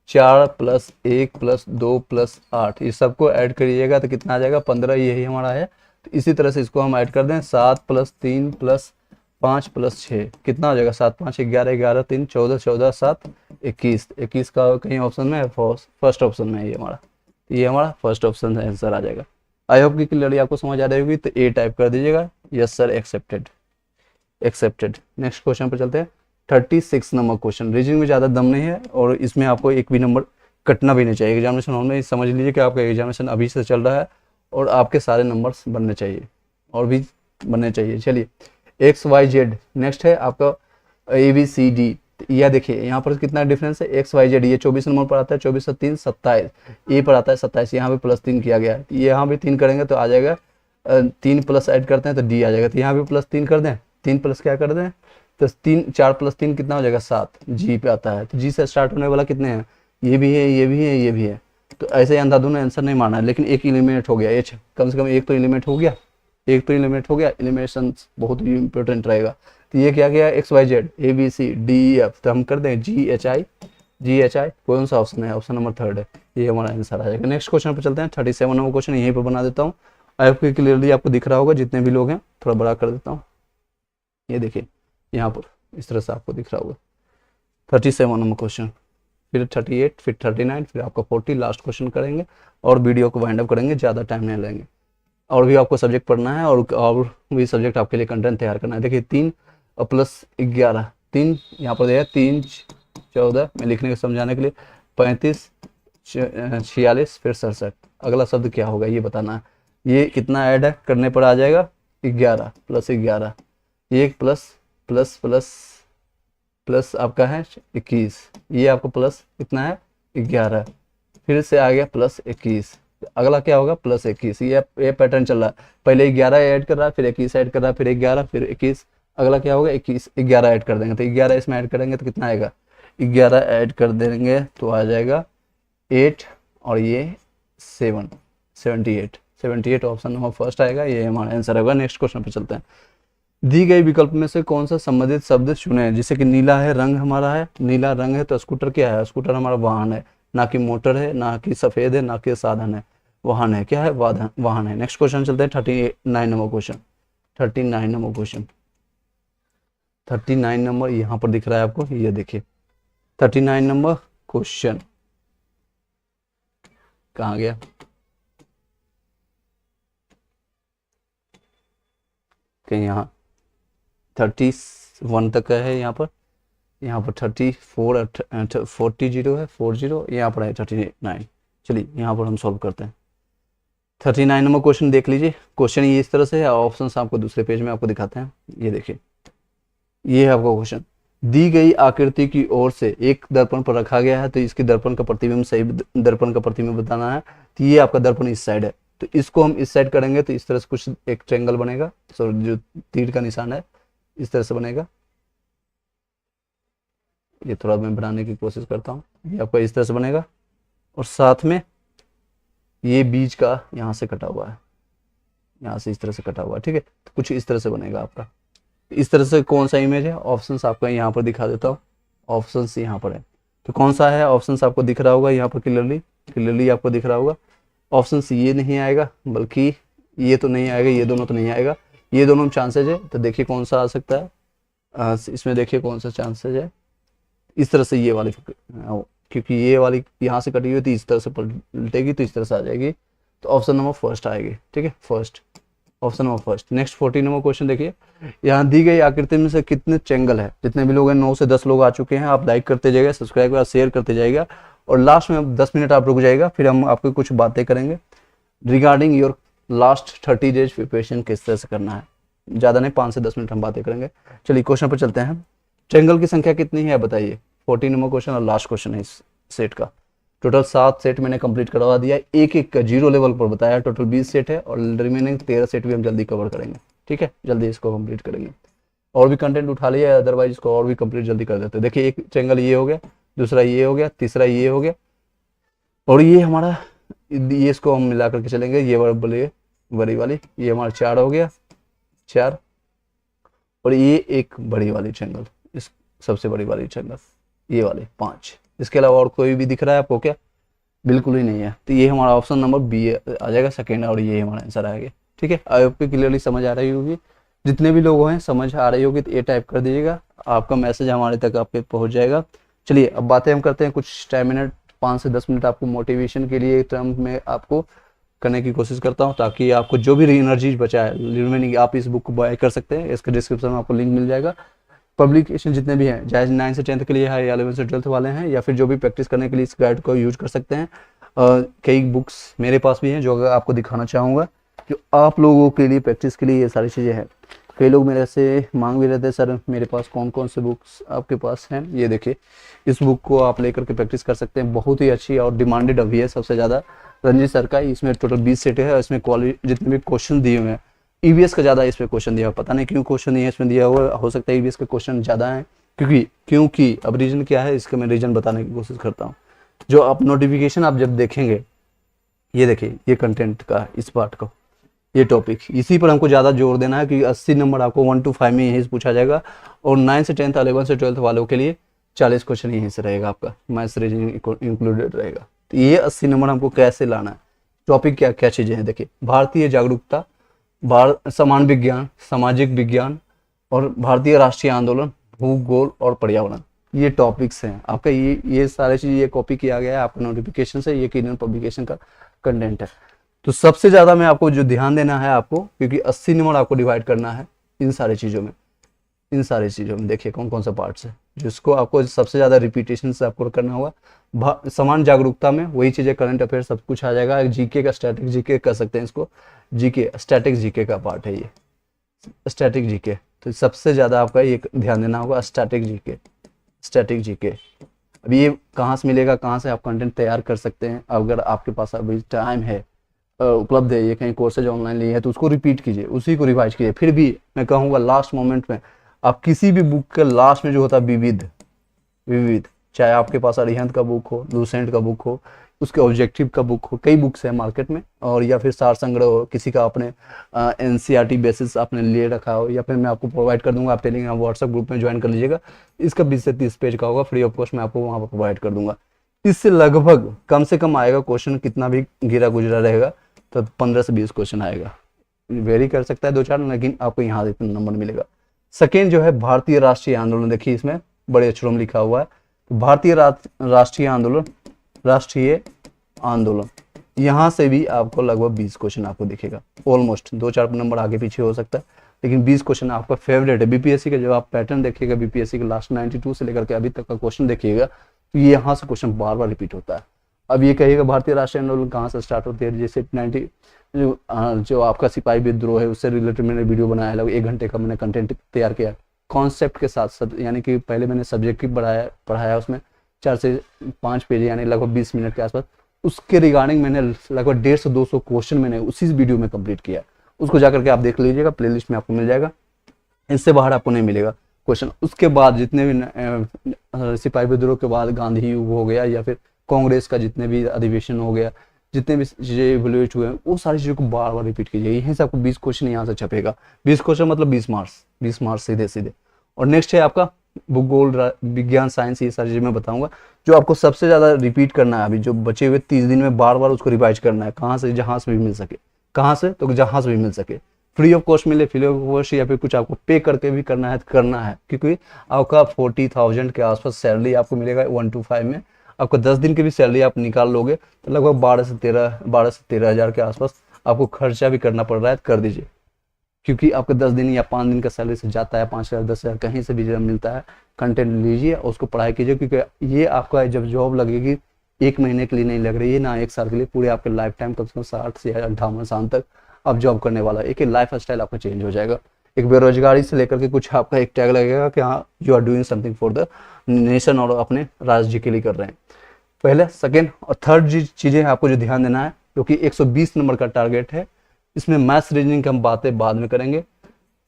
A: 4 + 1 + 2 + 8, ये सबको ऐड करिएगा तो कितना आ जाएगा 15, यही हमारा है। तो इसी तरह से इसको हम ऐड कर दें, 7 + 3 + 5 + 6 कितना हो जाएगा, 7 5 11, 11 3 14, 14 7 21, 21 का कहीं ऑप्शन में है, फर्स्ट ऑप्शन में है ये हमारा, ये हमारा फर्स्ट ऑप्शन है, आंसर आ जाएगा। आई होप कि क्लियरली आपको समझ आ रही होगी, तो ए टाइप कर दीजिएगा, yes sir accepted, accepted. Next question पर चलते हैं 36 नंबर क्वेश्चन, रीजनिंग में ज़्यादा दम नहीं है और इसमें आपको एक भी नंबर कटना भी नहीं चाहिए, एग्जामिनेशन हॉल में समझ लीजिए कि आपका एग्जामिनेशन अभी से चल रहा है और आपके सारे नंबर्स बनने चाहिए और भी बनने चाहिए। चलिए एक्स वाई जेड, नेक्स्ट है आपका ए बी सी डी, यह देखिए यहाँ पर कितना डिफरेंस है, एक्स वाई जेड, ये 24 नंबर पर आता है, 24 से 3 27, ए पर आता है 27, यहाँ पे +3 किया गया है, यहाँ भी 3 करेंगे तो आ जाएगा 3 प्लस ऐड करते हैं तो डी आ जाएगा, तो यहाँ भी +3 कर दें, 3 प्लस क्या कर दें, तो 3 4 + 3 कितना हो जाएगा 7, जी पे आता है, तो जी से स्टार्ट होने वाला कितने हैं, ये भी है, ये भी है, ये भी है, तो ऐसे अंधाधुन आंसर नहीं मारना है, लेकिन एक एलिमिनेट हो गया, एच कम से कम एक तो एलिमिनेट हो गया, एक तो एलिमिनेट हो गया, एलिमिनेशन बहुत ही इंपॉर्टेंट रहेगा। तो ये क्या गया, X Y Z A B C D E F, तो हम कर दें जी H I, ji H I, कौन सा ऑप्शन है, ऑप्शन नंबर 3 है, ये हमारा आंसर आ जाएगा। नेक्स्ट क्वेश्चन पर चलते हैं 37 नंबर क्वेश्चन, यहीं पर बना देता हूँ, आपको क्लियरली आपको दिख रहा होगा, जितने भी लोग हैं थोड़ा बड़ा कर देता हूँ, ये देखिए यहाँ पर इस तरह से आपको दिख रहा होगा 37 नंबर क्वेश्चन, फिर 38, फिर 39, फिर आपका 40, लास्ट क्वेश्चन करेंगे और वीडियो को वाइंड अप करेंगे, ज़्यादा टाइम नहीं लेंगे, और भी आपको सब्जेक्ट पढ़ना है और भी सब्जेक्ट आपके लिए कंटेंट तैयार करना है। देखिए 3 + 11, 3 यहाँ पर दिया 3 14, मैं लिखने को समझाने के लिए 35 46, फिर 67, अगला शब्द क्या होगा ये बताना है, ये कितना ऐड है करने पर आ जाएगा 11 + 11, ये प्लस प्लस प्लस प्लस आपका है 21, ये आपको प्लस कितना है 11, फिर से आ गया +21, अगला क्या होगा +21, ये पैटर्न चल रहा है, पहले 11 ऐड कर रहा है, फिर 21 ऐड कर रहा है, फिर 11, फिर 21, अगला क्या होगा 21, 11 ऐड कर देंगे, तो 11 इसमें ऐड करेंगे तो कितना आएगा, 11 ऐड कर देंगे तो आ जाएगा 8 और ये 7, 78, 78 ऑप्शन नंबर फर्स्ट आएगा, ये हमारा आंसर होगा। नेक्स्ट क्वेश्चन पे चलते हैं, दी गई विकल्प में से कौन सा संबंधित शब्द चुने, जैसे कि नीला है, रंग हमारा है, नीला रंग है, तो स्कूटर क्या है, स्कूटर हमारा वाहन है, ना कि मोटर है, ना कि सफेद है, ना कि साधन है, वाहन है, क्या है वाहन है। नेक्स्ट क्वेश्चन चलते हैं 39 number question, 39 number question, 39 number यहाँ पर दिख रहा है आपको, ये देखिए 39 नंबर क्वेश्चन, कहाँ गया, कहीं यहाँ 31 तक का है, यहाँ पर 34 40 जीरो है, 40 यहाँ पर है 39। चलिए यहाँ पर हम सॉल्व करते हैं। 39 नंबर क्वेश्चन देख लीजिए। क्वेश्चन ये इस तरह से है, ऑप्शन आपको दूसरे पेज में आपको दिखाते हैं। ये देखिए, ये है आपका क्वेश्चन। दी गई आकृति की ओर से एक दर्पण पर रखा गया है, तो इसकी दर्पण का प्रतिबिंब सही दर्पण का प्रतिबिंब बताना है। तो ये आपका दर्पण इस साइड है, तो इसको हम इस साइड करेंगे तो इस तरह से कुछ एक ट्रायंगल बनेगा। सॉरी, जो तीर का निशान है इस तरह से बनेगा। ये थोड़ा मैं बनाने की कोशिश करता हूँ। ये आपका इस तरह से बनेगा, और साथ में ये बीच का यहाँ से कटा हुआ है, यहाँ से इस तरह से कटा हुआ है, ठीक है। तो कुछ इस तरह से बनेगा आपका। इस तरह से कौन सा इमेज है, ऑप्शंस आपका यहाँ पर दिखा देता हूँ। ऑप्शंस यहाँ पर है, तो कौन सा है ऑप्शंस आपको दिख रहा होगा यहाँ पर, क्लियरली आपको दिख रहा होगा। ऑप्शंस ये नहीं आएगा, बल्कि ये तो नहीं आएगा, ये दोनों तो नहीं आएगा, ये दोनों चांसेज है। तो देखिए कौन सा आ सकता है, इसमें देखिए कौन सा चांसेज है। इस तरह से ये वाली, क्योंकि ये वाली यहाँ से कटी हुई थी, इस तरह से पलटेगी तो इस तरह से आ जाएगी। तो ऑप्शन नंबर फर्स्ट आएगी, ठीक है, first, option number first. Next 40 number question देखिए। यहाँ दी गई आकृति में से कितने ट्रायंगल है। जितने भी लोग हैं, 9 से 10 लोग आ चुके हैं। आप लाइक करते जाइएगा, सब्सक्राइब और शेयर करते जाइएगा, और लास्ट में 10 मिनट आप रुक जाएगा, फिर हम आपको कुछ बातें करेंगे regarding your last 30 days preparation किस तरह से करना है। ज़्यादा नहीं, 5 से 10 मिनट हम बातें करेंगे। चलिए क्वेश्चन पर चलते हैं। ट्रायंगल की संख्या कितनी है बताइए। 40 नंबर क्वेश्चन और लास्ट क्वेश्चन है इस सेट का। टोटल 7 सेट मैंने कंप्लीट करवा दिया, एक एक का 0 लेवल पर बताया। टोटल 20 सेट है, और रिमेनिंग 13 सेट भी हम जल्दी कवर करेंगे, ठीक है, जल्दी इसको कंप्लीट करेंगे। और भी कंटेंट उठा लिया, अदरवाइज इसको और भी कंप्लीट जल्दी कर देते हैं। देखिए, एक ट्रायंगल ये हो गया, दूसरा ये हो गया, तीसरा ये हो गया, और ये हमारा, ये इसको हम मिला करके चलेंगे। ये बड़ी वाली, ये हमारा 4 हो गया, 4, और ये एक बड़ी वाली ट्रायंगल, इस सबसे बड़ी वाली ट्रायंगल, ये वाले 5। इसके अलावा और कोई भी दिख रहा है आपको क्या? बिल्कुल ही नहीं है। तो ये हमारा ऑप्शन नंबर बी आ जाएगा सेकेंड, और ये हमारा आंसर आएगा, ठीक है। आपको क्लियरली समझ आ रही होगी, जितने भी लोग हैं समझ आ रही होगी, तो ये टाइप कर दीजिएगा, आपका मैसेज हमारे तक आपके पहुंच जाएगा। चलिए अब बातें हम करते हैं कुछ 10 मिनट, 5 से 10 मिनट आपको मोटिवेशन के लिए टर्म में आपको करने की कोशिश करता हूं, ताकि आपको जो भी एनर्जी बचा है रिमेनिंग, आप इस बुक को बाय कर सकते हैं। इसके डिस्क्रिप्शन में आपको लिंक मिल जाएगा। पब्लिकेशन जितने भी हैं, चाहे 9 से 10th के लिए है या 11 से 12th वाले हैं, या फिर जो भी प्रैक्टिस करने के लिए इस गाइड को यूज कर सकते हैं। कई बुक्स मेरे पास भी हैं जो अगर आपको दिखाना चाहूँगा, जो आप लोगों के लिए प्रैक्टिस के लिए ये सारी चीज़ें हैं। कई लोग मेरे से मांग भी रहते हैं, सर मेरे पास कौन कौन से बुक्स आपके पास हैं। ये देखिए, इस बुक को आप लेकर के प्रैक्टिस कर सकते हैं। बहुत ही अच्छी और डिमांडेड अभी है सबसे ज़्यादा, रंजीत सर का। इसमें टोटल 20 सेट है, इसमें क्वालिटी जितने भी क्वेश्चन दिए हुए हैं, ईवीएस का ज़्यादा इसमें क्वेश्चन दिया हुआ, पता नहीं क्यों क्वेश्चन नहीं है इसमें दिया हुआ, हो सकता है ईवीएस के क्वेश्चन ज़्यादा हैं, क्योंकि अब रीजन क्या है इसका मैं रीजन बताने की कोशिश करता हूँ। जो आप नोटिफिकेशन आप जब देखेंगे, ये देखिए, ये कंटेंट का इस पार्ट को, ये टॉपिक, इसी पर हमको ज़्यादा जोर देना है, क्योंकि 80 नंबर आपको 1 to 5 में यहीं से पूछा जाएगा, और 9 से 10th 11 से 12th वालों के लिए 40 क्वेश्चन यहीं से रहेगा, आपका मैथ्स रीजनिंग इंक्लूडेड रहेगा। तो ये 80 नंबर हमको कैसे लाना है, टॉपिक क्या क्या चीज़ें हैं। देखिए, भारतीय जागरूकता, समान विज्ञान, सामाजिक विज्ञान, और भारतीय राष्ट्रीय आंदोलन, भूगोल और पर्यावरण, ये टॉपिक्स हैं आपका। ये सारी चीज़ ये कॉपी किया गया है आपका नोटिफिकेशन से, ये किरण पब्लिकेशन का कंटेंट है। तो सबसे ज़्यादा मैं आपको जो ध्यान देना है आपको, क्योंकि 80 नंबर आपको डिवाइड करना है इन सारी चीज़ों में। देखिए कौन कौन सा पार्ट्स है जिसको आपको सबसे ज़्यादा रिपीटेशन से आपको करना होगा। समान जागरूकता में वही चीज़ें, करंट अफेयर सब कुछ आ जाएगा। जीके का स्टैटिक जीके कर सकते हैं इसको, जीके स्टैटिक जीके का पार्ट है ये, स्टैटिक जीके। तो सबसे ज़्यादा आपका ये ध्यान देना होगा, स्टैटिक जीके। अब ये कहाँ से मिलेगा, कहाँ से आप कंटेंट तैयार कर सकते हैं। अगर आपके पास अभी टाइम है, उपलब्ध है, ये कहीं कोर्सेज ऑनलाइन लिए है, तो उसको रिपीट कीजिए, उसी को रिवाइज कीजिए। फिर भी मैं कहूँगा लास्ट मोमेंट में आप किसी भी बुक के लास्ट में जो होता है विविध, चाहे आपके पास अरिहंत का बुक हो, लूसेंट का बुक हो, उसके ऑब्जेक्टिव का बुक हो, कई बुक्स हैं मार्केट में, और या फिर सार संग्रह हो, किसी का आपने एनसीईआरटी बेसिस आपने ले रखा हो, या फिर मैं आपको प्रोवाइड कर दूंगा। आप टेलीग्राम व्हाट्सएप ग्रुप में ज्वाइन कर लीजिएगा। इसका 20 से 30 पेज का होगा, फ्री ऑफ कॉस्ट मैं आपको वहाँ पर प्रोवाइड कर दूंगा। इससे लगभग कम से कम आएगा क्वेश्चन, कितना भी गिरा गुजरा रहेगा तो 15 से 20 क्वेश्चन आएगा। वेरी कर सकता है 2-4, लेकिन आपको यहाँ इतना नंबर मिलेगा। सेकेंड जो है भारतीय राष्ट्रीय आंदोलन, देखिए इसमें बड़े अक्षरों में लिखा हुआ है, तो भारतीय राष्ट्रीय आंदोलन, यहाँ से भी आपको लगभग 20 क्वेश्चन आपको दिखेगा, ऑलमोस्ट 2-4 नंबर आगे पीछे हो सकता है, लेकिन 20 क्वेश्चन आपका फेवरेट है। बीपीएससी का जब आप पैटर्न देखिएगा, बीपीएससी के लास्ट 92 से लेकर के अभी तक का क्वेश्चन देखिएगा, तो ये यहाँ से क्वेश्चन बार बार रिपीट होता है। अब ये कहिएगा भारतीय राष्ट्रीय आंदोलन कहाँ से स्टार्ट होती है, जैसे 90 जो आपका सिपाही विद्रोह है उससे रिलेटेड मैंने वीडियो बनाया है, लगभग 1 घंटे का मैंने कंटेंट तैयार किया कॉन्सेप्ट के साथ साथ, यानी कि पहले मैंने सब्जेक्ट की पढ़ाया उसमें 4 से 5 पेज यानी लगभग 20 मिनट के आसपास, उसके रिगार्डिंग मैंने लगभग 150 से 200 क्वेश्चन मैंने उसी वीडियो में कंप्लीट किया। उसको जाकर के आप देख लीजिएगा, प्लेलिस्ट में आपको मिल जाएगा, इससे बाहर आपको नहीं मिलेगा क्वेश्चन। उसके बाद जितने भी सिपाही विद्रोह के बाद गांधी युग हो गया या फिर कांग्रेस का जितने भी अधिवेशन हो गया, जितने भी चीजें इवोल्यूट हुए वो सारी चीजों को बार बार रिपीट कीजिए। यहीं से आपको 20 क्वेश्चन यहाँ से छपेगा, 20 क्वेश्चन मतलब 20 मार्क्स, 20 मार्क्स सीधे सीधे। और नेक्स्ट है आपका भूगोल, विज्ञान, साइंस, ये सारी चीजें मैं बताऊंगा जो आपको सबसे ज्यादा रिपीट करना है। अभी जो बचे हुए 30 दिन में बार बार उसको रिवाइज करना है, कहाँ से, जहां से भी मिल सके, कहाँ से तो जहां से भी मिल सके, फ्री ऑफ कॉस्ट मिले, फ्री ऑफ कॉस्ट या फिर कुछ आपको पे करके भी करना है तो करना है, क्योंकि आपका 40,000 के आसपास सैलरी आपको मिलेगा 1 to 5 में। आपको 10 दिन की भी सैलरी आप निकाल लोगे तो लगभग 12 से 13 हज़ार के आसपास आपको खर्चा भी करना पड़ रहा है, कर दीजिए, क्योंकि आपको 10 दिन या 5 दिन का सैलरी से जाता है, 5,000 10,000 कहीं से भी जब मिलता है। कंटेंट लीजिए और उसको पढ़ाई कीजिए, क्योंकि ये आपका जब जॉब लगेगी 1 महीने के लिए नहीं लग रही है ना 1 साल के लिए, पूरे आपके लाइफ टाइम कम से कम 60 से 58 साल तक आप जॉब करने वाला है। एक लाइफ स्टाइल आपका चेंज हो जाएगा। एक बेरोजगारी से लेकर के कुछ आपका एक टैग लगेगा कि हाँ you are doing something for the nation, और अपने राज्य के लिए कर रहे हैं। पहले, सेकेंड और थर्ड चीजें आपको जो ध्यान देना है, क्योंकि 120 नंबर का टारगेट है। इसमें मैथ्स रीजनिंग की हम बातें बाद में करेंगे,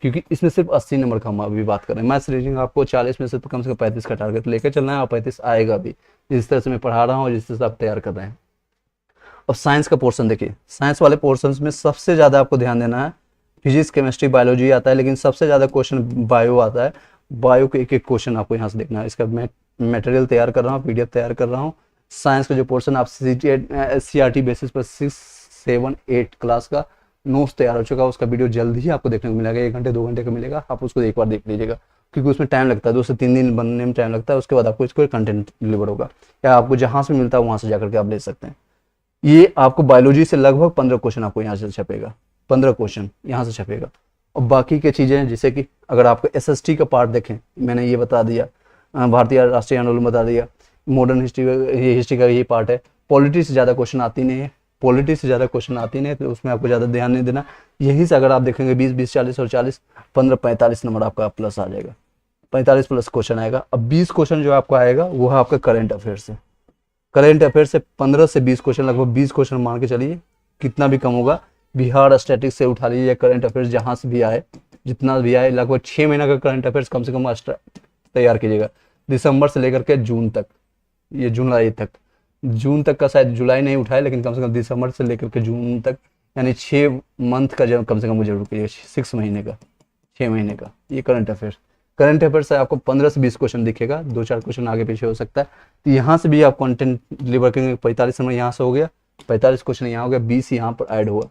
A: क्योंकि इसमें सिर्फ 80 नंबर का हम अभी बात करें। मैथ्स रीजनिंग आपको 40 में से तो कम 35 का टारगेट लेकर चलना है, और 35 आएगा भी, जिस तरह से मैं पढ़ा रहा हूँ, जिस तरह से आप तैयार कर रहे हैं। और साइंस का पोर्शन देखिए, साइंस वाले पोर्शन में सबसे ज्यादा आपको ध्यान देना है। फिजिक्स, केमिस्ट्री, बायोलॉजी आता है, लेकिन सबसे ज्यादा क्वेश्चन बायो आता है। बायो के एक क्वेश्चन आपको यहाँ से देखना है। इसका मैं मटेरियल तैयार कर रहा हूँ, पीडीएफ तैयार कर रहा हूँ। साइंस का जो पोर्शन आप CRT बेसिस पर 6, 7, 8 क्लास का नोट्स तैयार हो चुका है, उसका वीडियो जल्द ही आपको देखने को मिलेगा, 1 घंटे 2 घंटे का मिलेगा। आप उसको एक बार देख लीजिएगा, क्योंकि उसमें टाइम लगता है, 2 से 3 दिन बनने में टाइम लगता है। उसके बाद आपको इसको कंटेंट डिलीवर होगा, या आपको जहां से मिलता है वहां से जाकर के आप ले सकते हैं। ये आपको बायोलॉजी से लगभग 15 क्वेश्चन आपको यहाँ से छपेगा, 15 क्वेश्चन यहाँ से छपेगा। और बाकी के चीजें, जैसे कि अगर आपको SST का पार्ट देखें, मैंने ये बता दिया, भारतीय राष्ट्रीय आंदोलन बता दिया, मॉडर्न हिस्ट्री का ये पार्ट है। पॉलिटी से ज़्यादा क्वेश्चन आती नहीं है, पॉलिटी से ज़्यादा क्वेश्चन आती नहीं है, तो उसमें आपको ज़्यादा ध्यान नहीं देना। यहीं से अगर आप देखेंगे 20, 40 और 40, 15, 45 नंबर आपका प्लस आ जाएगा, 45 प्लस क्वेश्चन आएगा। अब 20 क्वेश्चन जो आपको आएगा वो है आपका करंट अफेयर से। करंट अफेयर से 15 से 20 क्वेश्चन, लगभग 20 क्वेश्चन मान के चलिए, कितना भी कम होगा। बिहार स्टैटिक्स से उठा लीजिए, करंट अफेयर्स जहाँ से भी आए, जितना भी आए, लगभग 6 महीना का करंट अफेयर्स कम से कम तैयार कीजिएगा, दिसंबर से लेकर के जून तक, ये जुलाई तक, जून तक का शायद जुलाई नहीं उठाए, लेकिन कम से कम दिसंबर से लेकर के जून तक, यानी 6 मंथ का जब कम से कम जरूर कीजिएगा, 6 महीने का, 6 महीने का ये करंट अफेयर से आपको 15 से 20 क्वेश्चन दिखेगा, 2-4 क्वेश्चन आगे पीछे हो सकता है। तो यहाँ से भी आप कंटेंट डिलीवर करेंगे। 45 नंबर यहाँ से हो गया, 45 क्वेश्चन यहाँ हो गया, 20 यहाँ पर ऐड हुआ,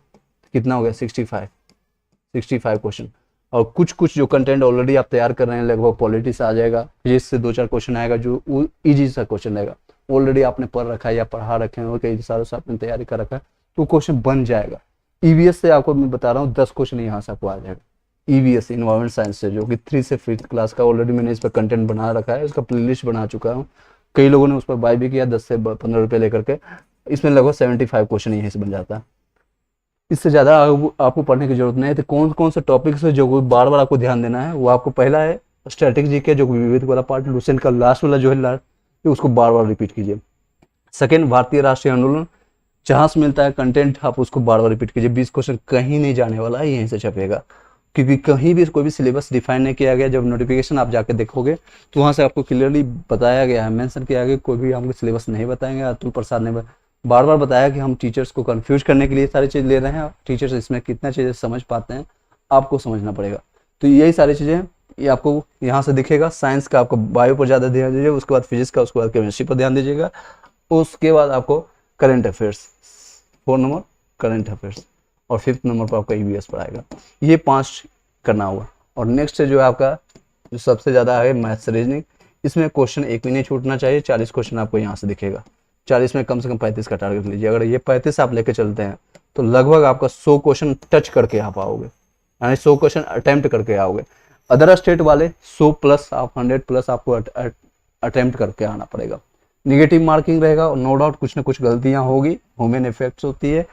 A: कितना हो गया 65 क्वेश्चन। और कुछ जो कंटेंट ऑलरेडी आप तैयार कर रहे हैं, लगभग पॉलिटी से आ जाएगा, फिजिक्स से 2-4 क्वेश्चन आएगा, जो इजी सा क्वेश्चन आएगा, ऑलरेडी आपने पढ़ रखा है या पढ़ा रखे हैं और कई सालों से आपने तैयारी कर रखा है, तो क्वेश्चन बन जाएगा। EVS से आपको मैं बता रहा हूँ 10 क्वेश्चन यहाँ से आपको आ जाएगा। EVS इन्वायरमेंट साइंस से, जो कि 3 से 5th क्लास का ऑलरेडी मैंने इस पर कंटेंट बना रखा है, उसका प्लेलिस्ट बना चुका हूँ। कई लोगों ने उस पर बाय भी किया 10 से 15 रुपये लेकर के। इसमें लगभग 75 क्वेश्चन यहीं से बन जाता है। इससे ज़्यादा आपको पढ़ने की जरूरत नहीं है। तो कौन कौन से टॉपिक्स है जो बार बार आपको ध्यान देना है, वो आपको पहला है स्ट्रेटेजी के, जो विविध वाला पार्ट, लुसेंट का लास्ट वाला जो है उसको बार बार रिपीट कीजिए। सेकेंड, भारतीय राष्ट्रीय आंदोलन, जहाँ से मिलता है कंटेंट आप उसको बार बार रिपीट कीजिए। 20 क्वेश्चन कहीं नहीं जाने वाला है, यहीं से छपेगा, क्योंकि कहीं भी कोई भी सिलेबस डिफाइन नहीं किया गया। जब नोटिफिकेशन आप जाके देखोगे तो वहाँ से आपको क्लियरली बताया गया है, मेंशन किया गया, कोई भी हमको सिलेबस नहीं बताएंगे। अतुल प्रसाद ने बार बार बताया कि हम टीचर्स को कंफ्यूज करने के लिए सारी चीज़ ले रहे हैं। टीचर्स इसमें कितना चीज़ें समझ पाते हैं आपको समझना पड़ेगा। तो यही सारी चीज़ें ये आपको यहाँ से दिखेगा। साइंस का आपको बायो पर ज़्यादा ध्यान दीजिएगा, उसके बाद फिजिक्स का, उसके बाद केमिस्ट्री पर ध्यान दीजिएगा, उसके बाद आपको current affairs 4 number current affairs, और 5th नंबर पर आपका EVS पर आएगा। ये 5 करना होगा। और नेक्स्ट है जो आपका जो सबसे ज़्यादा है मैथ्स रीजनिंग। इसमें क्वेश्चन एक भी नहीं छूटना चाहिए। 40 क्वेश्चन आपको यहाँ से दिखेगा, 40 में कम से कम 35 का टारगेट लीजिए। अगर ये 35 आप लेके चलते हैं तो लगभग आपका 100 क्वेश्चन टच करके आ पाओगे, यानी 100 क्वेश्चन अटेम्प्ट करके आओगे। अदर स्टेट वाले 100 प्लस आप 100 प्लस आपको अटेम्प्ट करके आना पड़ेगा। निगेटिव मार्किंग रहेगा और नो डाउट कुछ ना कुछ गलतियां होगी, ह्यूमन इफेक्ट्स होती है।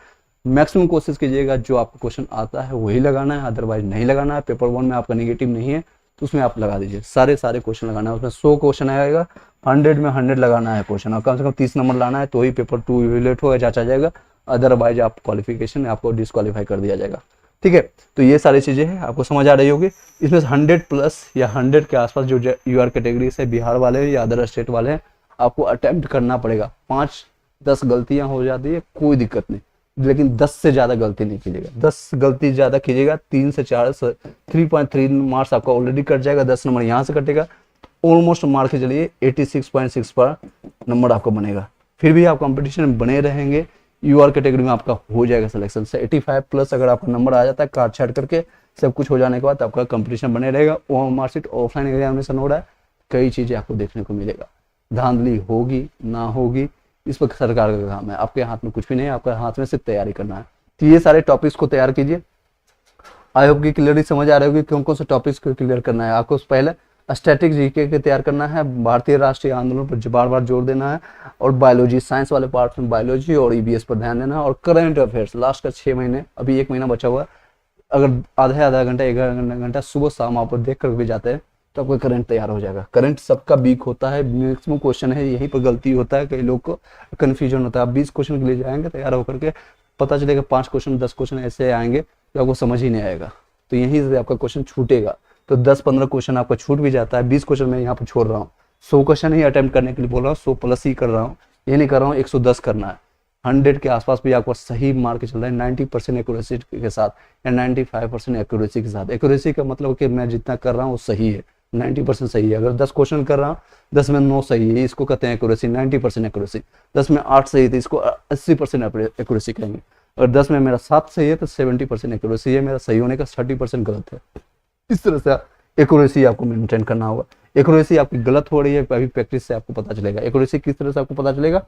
A: मैक्सिमम कोशिश कीजिएगा जो आपको क्वेश्चन आता है वही लगाना है, अदरवाइज नहीं लगाना है। पेपर 1 में आपका निगेटिव नहीं है तो उसमें आप लगा दीजिए, सारे क्वेश्चन लगाना है। उसमें 100 क्वेश्चन आएगा, 100 में 100 लगाना है क्वेश्चन, और कम से कम 30 नंबर लाना है, तो ही पेपर 2 इवेल्युएट होगा, जांचा जाएगा। अदरवाइज आप क्वालिफिकेशन आपको डिस्क्वालीफाई कर दिया जाएगा। ठीक है, तो ये सारी चीज़ें हैं, आपको समझ आ रही होगी। इसमें 100 प्लस या 100 के आसपास जो यूआर कैटेगरी से बिहार वाले या अदर स्टेट वाले हैं, आपको अटेम्प्ट करना पड़ेगा। 5-10 गलतियां हो जाती है कोई दिक्कत नहीं, लेकिन 10 से ज़्यादा गलती नहीं कीजिएगा। 10 गलती ज़्यादा कीजिएगा 3 से 4 3.3 मार्क्स आपका ऑलरेडी कट जाएगा, 10 नंबर यहाँ से कटेगा, ऑलमोस्ट मार्क के चलिए 86.6 पर नंबर आपका बनेगा। फिर भी आप कंपटीशन में बने रहेंगे, यूआर कैटेगरी में आपका हो जाएगा सिलेक्शन से 85 प्लस अगर आपका नंबर आ जाता है, काट छाट करके सब कुछ हो जाने के बाद आपका कंपटीशन बने रहेगा। मार्कशीट ऑफलाइन एग्जामिनेशन हो रहा है, कई चीज़ें आपको देखने को मिलेगा। धांधली होगी ना होगी इस पर सरकार का काम है, आपके हाथ में कुछ भी नहीं है, आपके हाथ में सिर्फ तैयारी करना है। तो ये सारे टॉपिक्स को तैयार कीजिए। आई होप की क्लियरली समझ आ रही होगी कौन कौन से टॉपिक्स को क्लियर करना है आपको। पहले स्टैटिक जीके के तैयार करना है, भारतीय राष्ट्रीय आंदोलन पर बार बार जोर देना है, और बायोलॉजी साइंस वाले पार्ट में बायोलॉजी और ईवीएस पर ध्यान देना है, और करंट अफेयर्स लास्ट का 6 महीने, अभी 1 महीना बचा हुआ है, अगर आधा घंटा 1 घंटा सुबह शाम आप देख कर भी जाते हैं तो आपका करंट तैयार हो जाएगा। करंट सबका वीक होता है, मैक्सिमम क्वेश्चन है, यहीं पर गलती होता है, कई लोग को कन्फ्यूजन होता है। आप 20 क्वेश्चन के लिए जाएंगे तैयार होकर के, पता चलेगा 5 क्वेश्चन 10 क्वेश्चन ऐसे आएंगे तो आपको समझ ही नहीं आएगा, तो यहीं से आपका क्वेश्चन छूटेगा। तो 10-15 क्वेश्चन आपका छूट भी जाता है। 20 क्वेश्चन मैं यहाँ पर छोड़ रहा हूँ, 100 क्वेश्चन ही अटेम्प्ट करने के लिए बोल रहा हूँ, 100 प्लस ही कर रहा हूँ, ये नहीं कर रहा हूँ 110 करना है। 100 के आसपास भी आपको सही मार्क चल रहा है 90% एक्यूरेसी के साथ या 95% एक्यूरेसी के साथ। एक्यूरेसी का मतलब कि मैं जितना कर रहा हूँ वो सही है, 90% सही है। अगर 10 क्वेश्चन कर रहा हूँ 10 में 9 सही है, इसको कहते हैं एक्यूरेसी, 90% एक्यूरेसी। 10 में 8 सही है तो इसको 80% एक्यूरेसी कहेंगे। अगर 10 में मेरा 7 सही है तो 70% एक्यूरेसी है, मेरा सही होने का 30% गलत है। इस तरह से एक्यूरेसी आपको मेंटेन करना होगा। एक्यूरेसी आपकी गलत हो रही है अभी प्रैक्टिस से आपको पता चलेगा। एक्यूरेसी किस तरह से आपको पता चलेगा,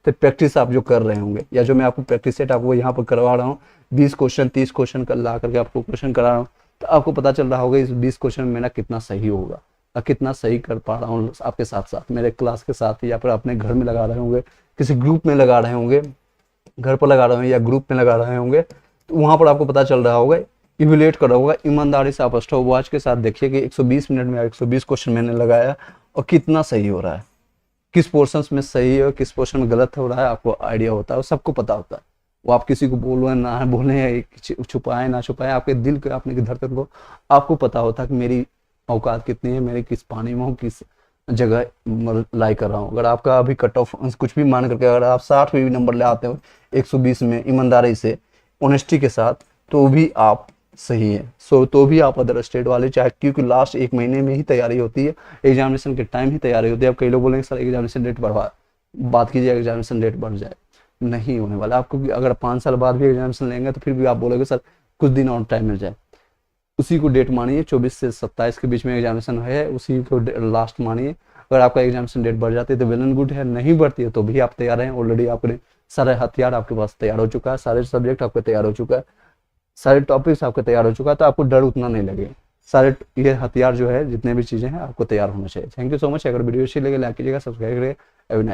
A: तो प्रैक्टिस आप जो कर रहे होंगे, या जो मैं आपको प्रैक्टिस सेट आपको यहाँ पर करवा रहा हूँ, 20 क्वेश्चन 30 क्वेश्चन का ला करके आपको क्वेश्चन करा रहा हूँ, तो आपको पता चल रहा होगा इस 20 क्वेश्चन में मेरा कितना सही होगा और कितना सही कर पा रहा हूँ आपके साथ साथ, मेरे क्लास के साथ, या फिर अपने घर में लगा रहे होंगे, किसी ग्रुप में लगा रहे होंगे, घर पर लगा रहे होंगे या ग्रुप में लगा रहे होंगे, तो वहाँ पर आपको पता चल रहा होगा, इवेल्युएट कर रहा होगा। ईमानदारी से आप स्टॉप वॉच के साथ देखिए कि 120 मिनट में 120 क्वेश्चन मैंने लगाया और कितना सही हो रहा है, किस पोर्शंस में सही है और किस पोर्शन में गलत हो रहा है, आपको आइडिया होता है, सबको पता होता है। वो आप किसी को बोलो ना बोले, छुपाए ना छुपाए, आपके दिल के अपने धड़कन को आपको पता होता है कि मेरी औकात कितनी है, मेरी किस पानी में हूँ, किस जगह लाई कर रहा हूँ। अगर आपका अभी कट ऑफ कुछ भी मान करके अगर आप 60 भी नंबर ले आते हो 120 में ईमानदारी से ऑनेस्टी के साथ, तो भी आप सही है। तो भी आप अदर स्टेट वाले चाहे, क्योंकि लास्ट 1 महीने में ही तैयारी होती है, एग्जामिनेशन के टाइम ही तैयारी होती है। अब कई लोग बोलेंगे सर एग्जामिनेशन डेट बढ़वा, बात कीजिए एग्जामिनेशन डेट बढ़ जाए, नहीं होने वाला आपको। अगर 5 साल बाद भी एग्जामिनेशन लेंगे तो फिर भी आप बोलोगे सर कुछ दिन और टाइम मिल जाए, उसी को डेट मानिए, 24 से 27 के बीच में एग्जामिनेशन है, उसी को लास्ट मानिए। अगर आपका एग्जामिनेशन डेट बढ़ जाती है तो वेल एंड गुड है, नहीं बढ़ती है तो भी आप तैयार हैं। ऑलरेडी आपने सारे हथियार आपके पास तैयार हो चुका है, सारे सब्जेक्ट आपके तैयार हो चुका है, सारे टॉपिक्स आपके तैयार हो चुका है, तो आपको डर उतना नहीं लगे। सारे ये हथियार जो है जितने भी चीज़ें हैं आपको तैयार होना चाहिए। Thank you so much. अगर वीडियो अच्छी लगे लाइक कीजिएगा, सब्सक्राइब करिएगा। Have a nice